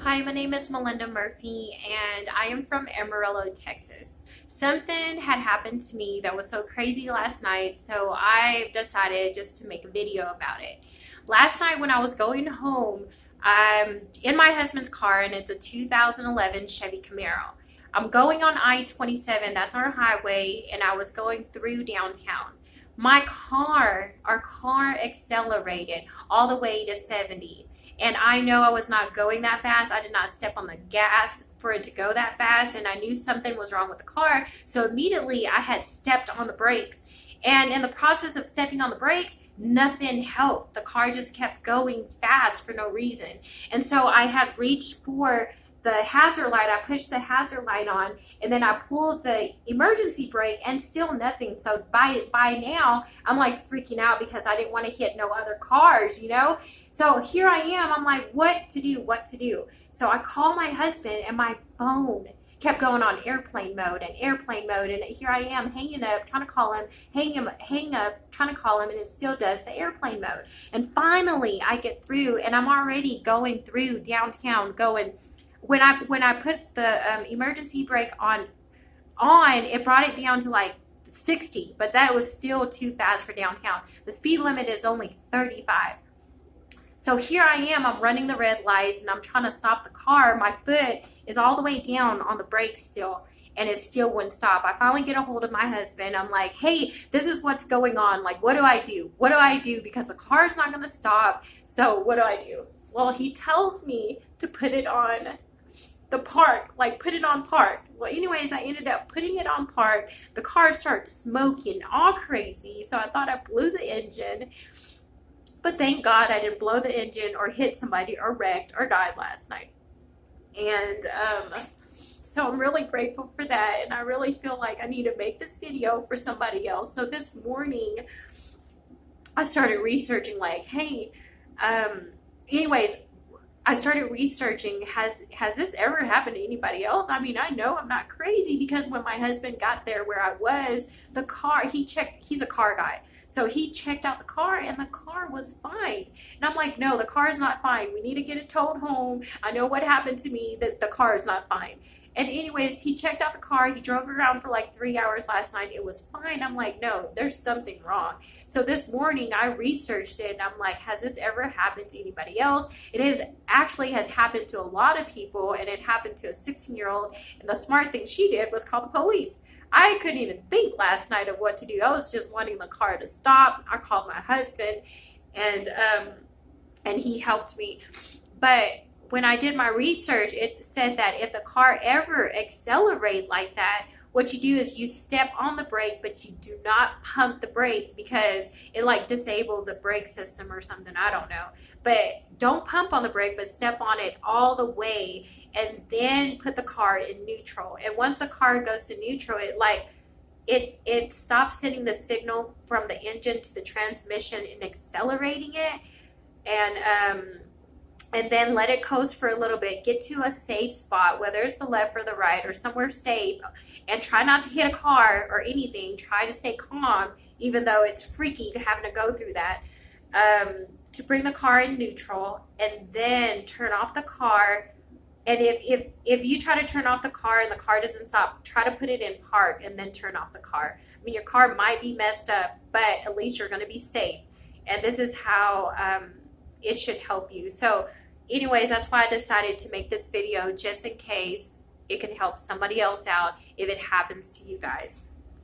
Hi, my name is Melinda Murphy, and I am from Amarillo, Texas. Something had happened to me that was so crazy last night, so I decided just to make a video about it. Last night, when I was going home, I'm in my husband's car, and it's a 2011 Chevy Camaro. I'm going on I-27, that's our highway, and I was going through downtown. Our car accelerated all the way to 70. And I know I was not going that fast. I did not step on the gas for it to go that fast. And I knew something was wrong with the car. So immediately I had stepped on the brakes. And in the process of stepping on the brakes, nothing helped. The car just kept going fast for no reason. And so I had reached for the hazard light. I pushed the hazard light on, and then I pulled the emergency brake, and still nothing. So by now I'm like freaking out because I didn't want to hit no other cars, you know. So here I am. I'm like, what to do? So I call my husband, and my phone kept going on airplane mode, and here I am hanging up, trying to call him, hang up, trying to call him, and it still does the airplane mode. And finally I get through, and I'm already going through downtown, going. When I put the emergency brake on, it brought it down to like 60, but that was still too fast for downtown. The speed limit is only 35. So here I am, I'm running the red lights, and I'm trying to stop the car. My foot is all the way down on the brake still, and it still wouldn't stop. I finally get a hold of my husband. I'm like, hey, this is what's going on. Like, what do I do? What do I do? Because the car's not going to stop. So what do I do? Well, he tells me to put it on the park, like put it on park. Well, anyways, I ended up putting it on park. The car started smoking all crazy, so I thought I blew the engine, but thank God I didn't blow the engine or hit somebody or wrecked or died last night. And so I'm really grateful for that, and I really feel like I need to make this video for somebody else. So this morning I started researching, like, hey, anyways, I started researching, has this ever happened to anybody else? I mean, I know I'm not crazy, because when my husband got there where I was, the car, he's a car guy. So he checked out the car, and the car was fine. And I'm like, no, the car is not fine. We need to get it towed home. I know what happened to me, that the car is not fine. And anyways, he checked out the car. He drove around for like 3 hours last night. It was fine. I'm like, no, there's something wrong. So this morning I researched it, and I'm like, has this ever happened to anybody else? It actually has happened to a lot of people, and it happened to a 16-year-old. And the smart thing she did was call the police. I couldn't even think last night of what to do. I was just wanting the car to stop. I called my husband, and he helped me. But when I did my research, it said that if the car ever accelerates like that, what you do is you step on the brake, but you do not pump the brake, because it like disabled the brake system or something. I don't know. But don't pump on the brake, but step on it all the way, and then put the car in neutral. And once the car goes to neutral, it stops sending the signal from the engine to the transmission and accelerating it. And then let it coast for a little bit. Get to a safe spot, whether it's the left or the right or somewhere safe, and try not to hit a car or anything. Try to stay calm, even though it's freaky having to go through that. To bring the car in neutral, and then turn off the car. And if you try to turn off the car and the car doesn't stop, try to put it in park and then turn off the car. I mean, your car might be messed up, but at least you're going to be safe. And this is how it should help you. So anyways, that's why I decided to make this video, just in case it can help somebody else out if it happens to you guys.